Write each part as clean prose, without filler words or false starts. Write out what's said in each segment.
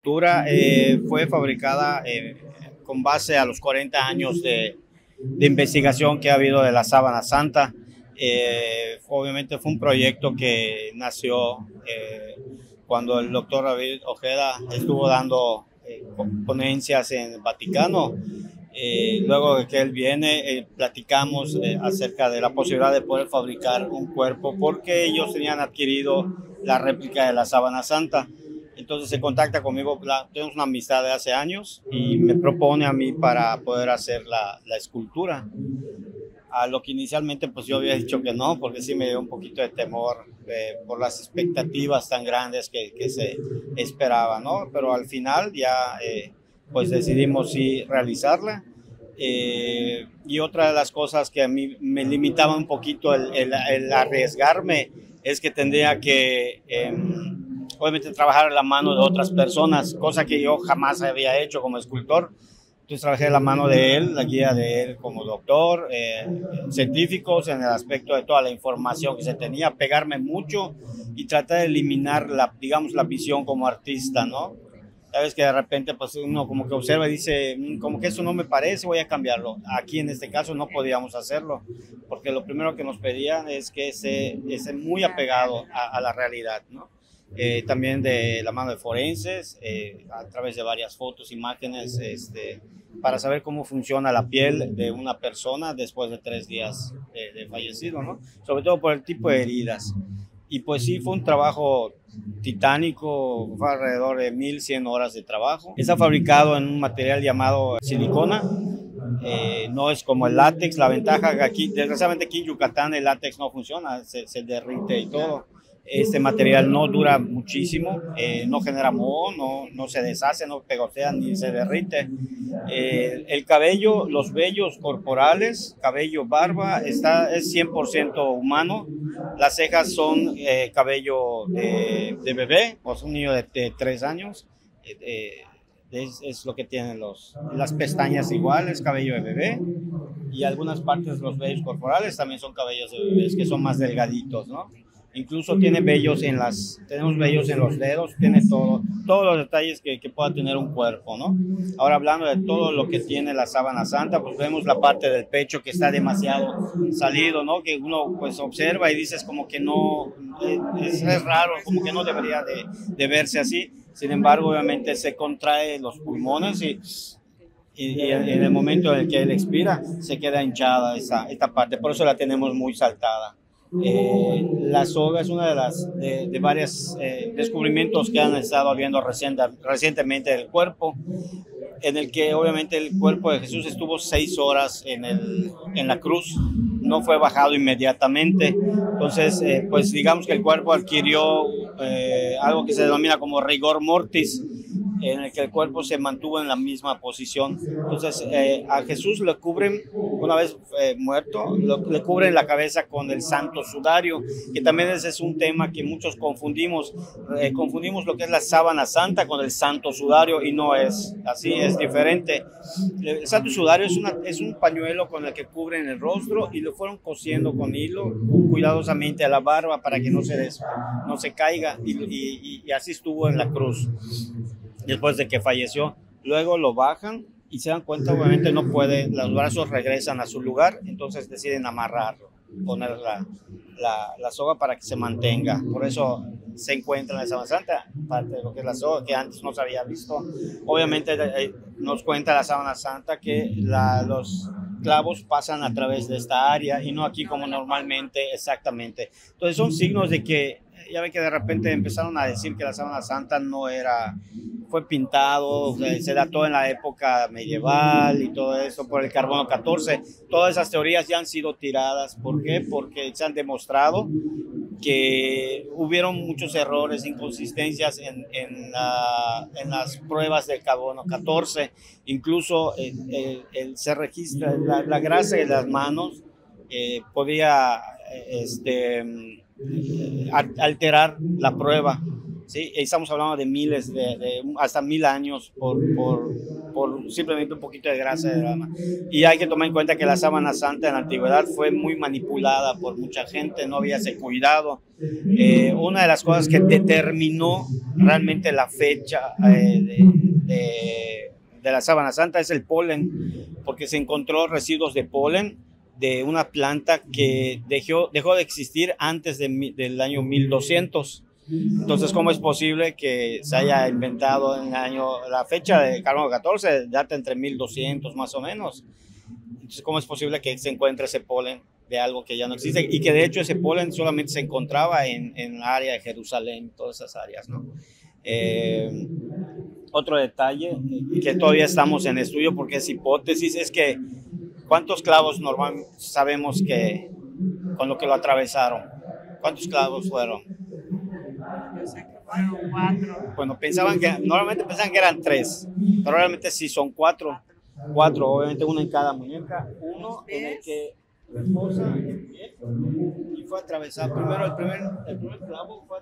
estructura fue fabricada con base a los 40 años de investigación que ha habido de la Sábana Santa. Obviamente fue un proyecto que nació cuando el doctor David Ojeda estuvo dando ponencias en el Vaticano. Luego de que él viene, platicamos acerca de la posibilidad de poder fabricar un cuerpo porque ellos tenían adquirido la réplica de la Sábana Santa. Entonces se contacta conmigo, tenemos una amistad de hace años y me propone a mí para poder hacer la escultura. A lo que inicialmente pues yo había dicho que no, porque sí me dio un poquito de temor por las expectativas tan grandes que se esperaban, ¿no? Pero al final ya pues decidimos sí realizarla. Y otra de las cosas que a mí me limitaba un poquito el arriesgarme es que tendría que obviamente trabajar en la mano de otras personas, cosa que yo jamás había hecho como escultor. Entonces trabajé de la mano de él, la guía de él como doctor, científicos en el aspecto de toda la información que se tenía, pegarme mucho y tratar de eliminar digamos, la visión como artista, ¿no? Sabes que de repente pues uno como que observa y dice, como que eso no me parece, voy a cambiarlo. Aquí en este caso no podíamos hacerlo, porque lo primero que nos pedían es que esté muy apegado a la realidad, ¿no? También de la mano de forenses, a través de varias fotos, imágenes, para saber cómo funciona la piel de una persona después de 3 días de fallecido, ¿no? Sobre todo por el tipo de heridas. Y pues sí, fue un trabajo titánico, fue alrededor de 1100 horas de trabajo. Está fabricado en un material llamado silicona, no es como el látex. La ventaja que aquí, desgraciadamente aquí en Yucatán el látex no funciona, se derrite y todo. Este material no dura muchísimo, no genera moho, no se deshace, no pegotea ni se derrite. El cabello, los vellos corporales, cabello, barba, es 100% humano. Las cejas son cabello de bebé, pues un niño de 3 años. Es lo que tienen las pestañas iguales, cabello de bebé. Y algunas partes de los vellos corporales también son cabellos de bebés, que son más delgaditos, ¿no? Incluso tiene vellos tenemos vellos en los dedos, tiene todos los detalles que pueda tener un cuerpo, ¿no? Ahora hablando de todo lo que tiene la Sábana Santa, pues vemos la parte del pecho que está demasiado salido, ¿no? Que uno pues observa y dices como que no, es raro, como que no debería de verse así. Sin embargo, obviamente se contrae los pulmones y en el momento en el que él expira, se queda hinchada esta parte, por eso la tenemos muy saltada. La soga es una de varios descubrimientos que han estado habiendo recientemente del cuerpo, en el que obviamente el cuerpo de Jesús estuvo 6 horas en la cruz, no fue bajado inmediatamente. Entonces, pues digamos que el cuerpo adquirió algo que se denomina como rigor mortis, en el que el cuerpo se mantuvo en la misma posición. Entonces, a Jesús le cubren, una vez muerto, le cubren la cabeza con el santo sudario, que también ese es un tema que muchos confundimos. Confundimos lo que es la sábana santa con el santo sudario, y no es así, es diferente. El santo sudario es un pañuelo con el que cubren el rostro y lo fueron cosiendo con hilo cuidadosamente a la barba para que no se caiga, y así estuvo en la cruz después de que falleció. Luego lo bajan y se dan cuenta, obviamente no puede, los brazos regresan a su lugar, entonces deciden amarrarlo, poner la soga para que se mantenga. Por eso se encuentra en la Sábana Santa, parte de lo que es la soga, que antes no se había visto. Obviamente nos cuenta la Sábana Santa que los clavos pasan a través de esta área y no aquí como normalmente, exactamente. Entonces son signos de que, ya ve que de repente empezaron a decir que la Sábana Santa fue pintado, se dató en la época medieval y todo eso por el carbono 14. Todas esas teorías ya han sido tiradas. ¿Por qué? Porque se han demostrado que hubieron muchos errores, inconsistencias en las pruebas del carbono 14. Incluso se registra la grasa de las manos podía alterar la prueba. Sí, estamos hablando de miles, de hasta 1000 años por simplemente un poquito de grasa de dama. Y hay que tomar en cuenta que la sábana santa en la antigüedad fue muy manipulada por mucha gente, no había ese cuidado. Una de las cosas que determinó realmente la fecha de la sábana santa es el polen, porque se encontró residuos de polen de una planta que dejó de existir antes del año 1200. Entonces, ¿cómo es posible que se haya inventado en el año, la fecha de Carlos XIV data entre 1200 más o menos? Entonces, ¿cómo es posible que se encuentre ese polen de algo que ya no existe? Y que de hecho ese polen solamente se encontraba en el área de Jerusalén, todas esas áreas, ¿no? Otro detalle que todavía estamos en estudio porque es hipótesis, es que ¿cuántos clavos normalmente sabemos que con lo que lo atravesaron? ¿Cuántos clavos fueron? Yo sé que fueron 4. Bueno, normalmente pensaban que eran 3, pero realmente sí son 4. 4, obviamente uno en cada muñeca, uno en el que reposa el pie y fue atravesado. Primero, el primer clavo fue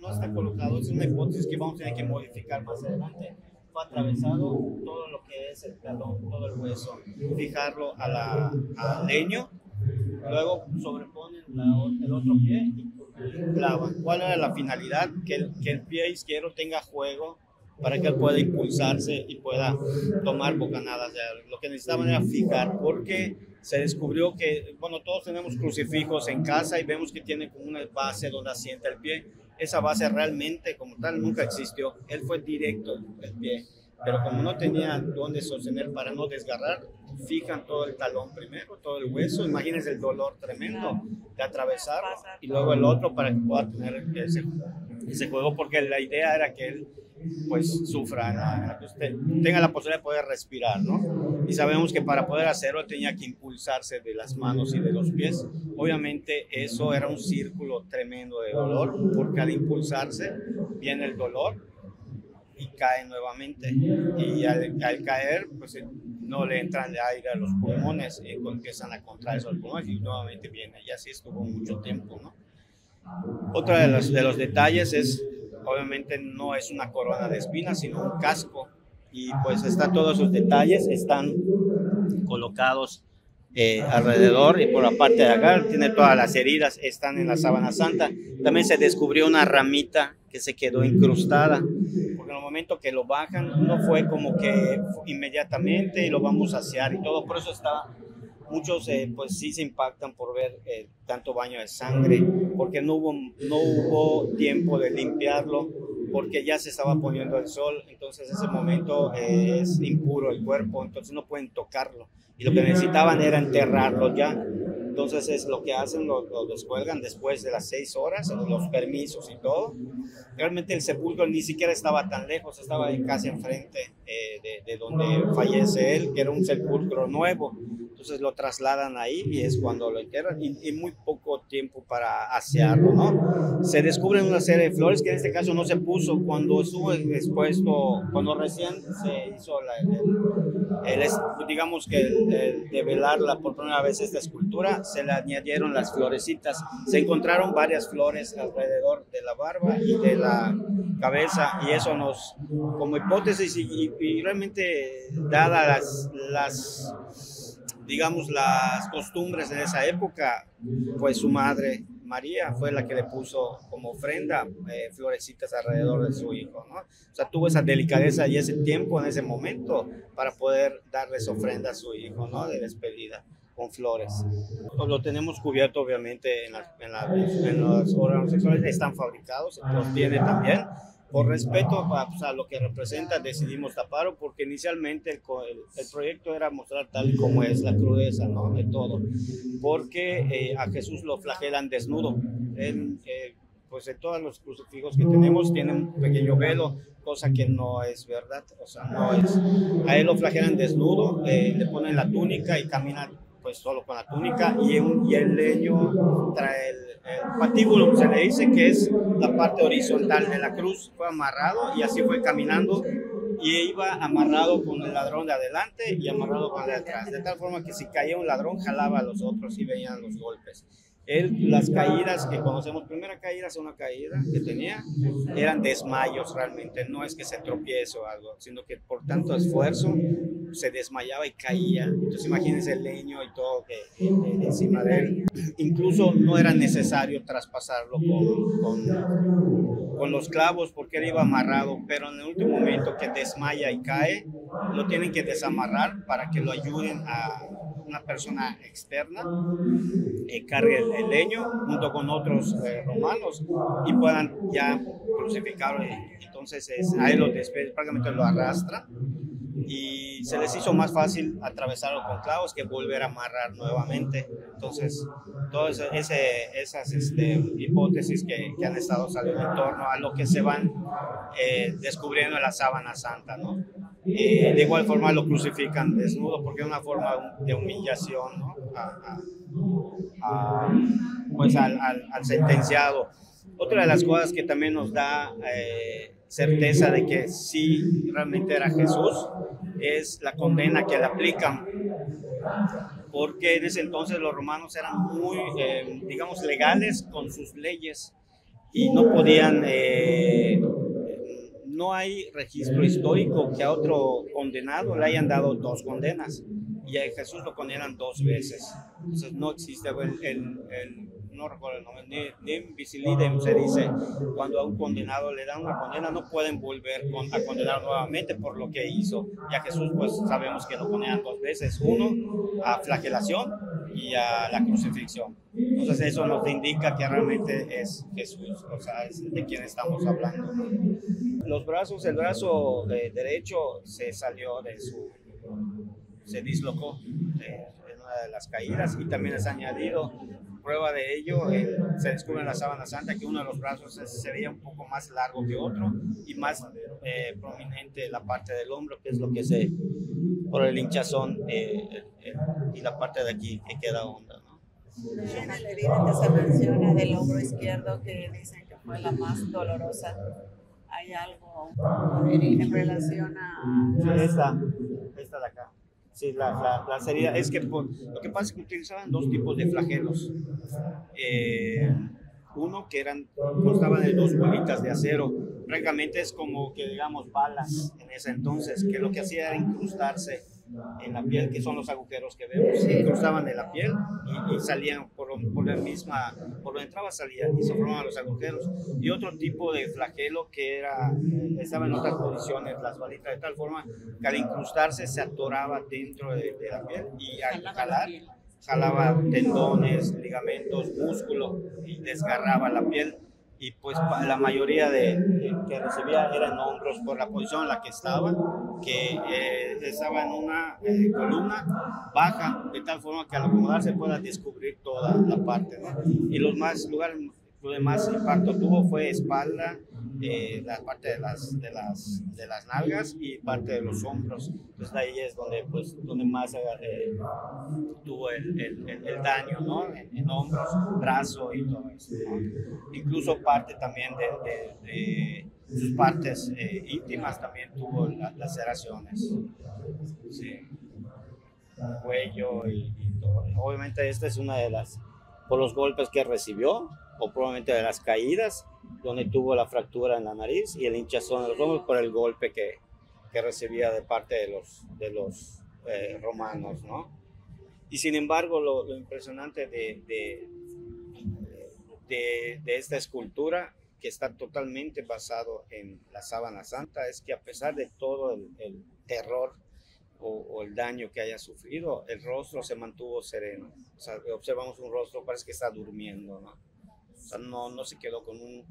no está colocado, es una hipótesis que vamos a tener que modificar más adelante. Fue atravesado todo lo que es el talón, todo el hueso, fijarlo al leño, luego sobreponen el otro pie y clavan. ¿Cuál era la finalidad? Que el pie izquierdo tenga juego para que él pueda impulsarse y pueda tomar bocanadas de aire. Lo que necesitaban era fijar, porque se descubrió que, bueno, todos tenemos crucifijos en casa y vemos que tiene como una base donde asienta el pie. Esa base realmente como tal nunca existió. Él fue directo el pie, pero como no tenía dónde sostener para no desgarrar, fijan todo el talón primero, todo el hueso. Imagínense el dolor tremendo de atravesarlo y luego el otro para que pueda tener ese juego, porque la idea era que él pues sufra, que usted tenga la posibilidad de poder respirar, ¿no? Y sabemos que para poder hacerlo tenía que impulsarse de las manos y de los pies. Obviamente eso era un círculo tremendo de dolor, porque al impulsarse viene el dolor y cae nuevamente, y al caer pues no le entran el aire a los pulmones y empiezan a contraer esos pulmones y nuevamente viene, y así estuvo mucho tiempo, ¿no? Otro de los detalles es, obviamente no es una corona de espinas, sino un casco, y pues todos esos detalles están colocados alrededor, y por la parte de acá tiene todas las heridas, están en la sábana santa. También se descubrió una ramita que se quedó incrustada, porque en el momento que lo bajan no fue como que inmediatamente y lo vamos a asear y todo, por eso muchos pues sí se impactan por ver tanto baño de sangre, porque no hubo tiempo de limpiarlo, porque ya se estaba poniendo el sol, entonces ese momento es impuro el cuerpo, entonces no pueden tocarlo, y lo que necesitaban era enterrarlo ya. Entonces es lo que hacen, lo descuelgan después de las 6 horas, los permisos y todo. Realmente el sepulcro ni siquiera estaba tan lejos, estaba casi enfrente de donde fallece él, que era un sepulcro nuevo. Entonces lo trasladan ahí y es cuando lo enterran, y muy poco tiempo para asearlo, ¿no? Se descubren una serie de flores que en este caso no se puso cuando estuvo expuesto, cuando recién se hizo digamos que el develarla por primera vez esta escultura, se le añadieron las florecitas. Se encontraron varias flores alrededor de la barba y de la cabeza, y eso nos, como hipótesis y realmente dadas digamos, las costumbres de esa época, pues su madre María fue la que le puso como ofrenda florecitas alrededor de su hijo, ¿no? O sea, tuvo esa delicadeza y ese tiempo en ese momento para poder darles ofrenda a su hijo, ¿no? De despedida, con flores. Lo tenemos cubierto, obviamente, en los órganos sexuales, están fabricados, los tiene también. Por respeto a lo que representa, decidimos taparlo, porque inicialmente el proyecto era mostrar tal y como es la crudeza, ¿no? De todo, porque a Jesús lo flagelan desnudo. Pues de todos los crucifijos que tenemos tienen un pequeño velo, cosa que no es verdad, o sea, no es. A él lo flagelan desnudo, le ponen la túnica y camina pues solo con la túnica, y el leño trae el patíbulo, se le dice que es la parte horizontal de la cruz, fue amarrado y así fue caminando, y iba amarrado con el ladrón de adelante y amarrado con el de atrás, de tal forma que si caía un ladrón jalaba a los otros y veían los golpes. Las caídas que conocemos, primera caída, segunda caída que tenía, eran desmayos realmente, no es que se tropiece o algo, sino que por tanto esfuerzo se desmayaba y caía. Entonces imagínense el leño y todo que encima de él. Incluso no era necesario traspasarlo con los clavos porque él iba amarrado, pero en el último momento que desmaya y cae, lo tienen que desamarrar para que lo ayuden a una persona externa, cargue el leño junto con otros romanos y puedan ya crucificarlo. Entonces ahí lo prácticamente lo arrastra y se les hizo más fácil atravesarlo con clavos que volver a amarrar nuevamente. Entonces, todas esas hipótesis que han estado saliendo en torno a lo que se van descubriendo en la sábana santa, ¿no? De igual forma lo crucifican desnudo porque es una forma de humillación, ¿no? a, pues al sentenciado. Otra de las cosas que también nos da certeza de que sí realmente era Jesús es la condena que le aplican, porque en ese entonces los romanos eran muy, digamos, legales con sus leyes y no podían, no hay registro histórico que a otro condenado le hayan dado dos condenas y a Jesús lo condenan dos veces. Entonces no existe no recuerdo el nombre, nem bis in idem se dice, cuando a un condenado le dan una condena no pueden volver a condenar nuevamente por lo que hizo. Y a Jesús pues sabemos que lo condenan dos veces, uno a flagelación y a la crucifixión. Entonces eso nos indica que realmente es Jesús, o sea, es de quien estamos hablando. Los brazos, el brazo derecho se salió se dislocó en una de las caídas y también es añadido. Prueba de ello, se descubre en la sábana santa que uno de los brazos se veía un poco más largo que otro y más prominente la parte del hombro, que es lo que se, por el hinchazón y la parte de aquí que queda honda, ¿no? En el evidente se menciona del hombro izquierdo que dicen que fue la más dolorosa. ¿Hay algo en relación a...? Sí, esta de acá. Sí, la sería, es que lo que pasa es que utilizaban dos tipos de flagelos. Eh, Uno que constaban de dos bolitas de acero. Prácticamente es como que digamos balas en ese entonces, que lo que hacía era incrustarse en la piel, que son los agujeros que vemos, se incrustaban en la piel y salían por la misma, por donde entraba salían y se formaban los agujeros. Y otro tipo de flagelo que estaba en otras posiciones, las balitas, de tal forma que al incrustarse se atoraba dentro de la piel y al jalar jalaba tendones, ligamentos, músculo y desgarraba la piel. Y pues la mayoría que recibía eran hombros por la posición en la que estaba, que estaba en una columna baja, de tal forma que al acomodarse pueda descubrir toda la parte, ¿no? Y los más lugares donde más impacto tuvo fue espalda, la parte de las nalgas y parte de los hombros. Entonces ahí es donde, pues, donde más tuvo el daño, ¿no? En hombros, brazo y todo eso, ¿no? Incluso parte también de sus partes íntimas también tuvo laceraciones. Sí. Cuello y todo. Obviamente esta es una de las, por los golpes que recibió, o probablemente de las caídas, donde tuvo la fractura en la nariz y el hinchazón de los hombros por el golpe que recibía de parte de los romanos, ¿no? Y sin embargo, lo impresionante de esta escultura, que está totalmente basado en la sábana santa, es que a pesar de todo el terror o el daño que haya sufrido, el rostro se mantuvo sereno. O sea, observamos un rostro, parece que está durmiendo, ¿no? O sea, no se quedó con un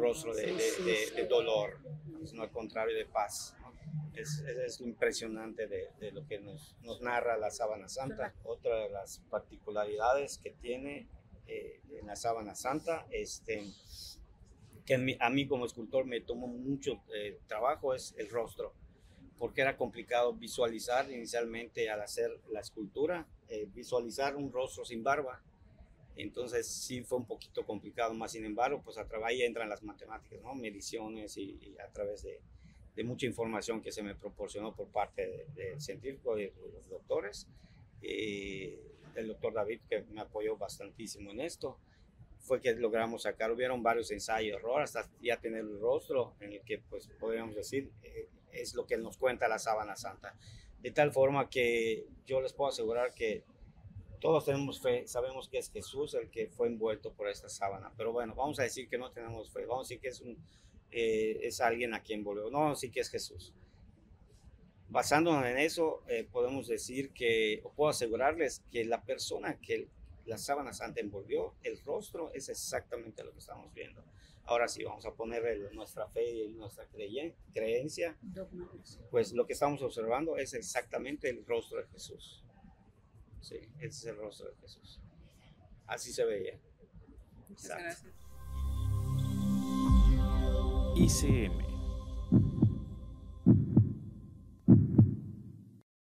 rostro de dolor, sino al contrario, de paz, ¿no? Es lo impresionante de lo que nos narra la sábana santa. Otra de las particularidades que tiene en la sábana santa, que a mí como escultor me tomó mucho trabajo, es el rostro, porque era complicado visualizar inicialmente al hacer la escultura, visualizar un rostro sin barba. Entonces sí fue un poquito complicado, más sin embargo, pues ahí entran las matemáticas, ¿no? Mediciones y a través de mucha información que se me proporcionó por parte del científico y de los doctores, del doctor David, que me apoyó bastantísimo en esto, fue que logramos sacar, hubieron varios ensayos, error, hasta ya tener el rostro en el que, pues, podríamos decir, es lo que nos cuenta la sábana santa. De tal forma que yo les puedo asegurar que todos tenemos fe, sabemos que es Jesús el que fue envuelto por esta sábana, pero bueno, vamos a decir que no tenemos fe, vamos a decir que es alguien a quien volvió, no, sí que es Jesús. Basándonos en eso, podemos decir que, o puedo asegurarles que la persona que la sábana santa envolvió, el rostro, es exactamente lo que estamos viendo. Ahora sí, vamos a poner nuestra fe y nuestra creencia, pues lo que estamos observando es exactamente el rostro de Jesús. Sí, ese es el rostro de Jesús. Así se veía. Muchas gracias. ICM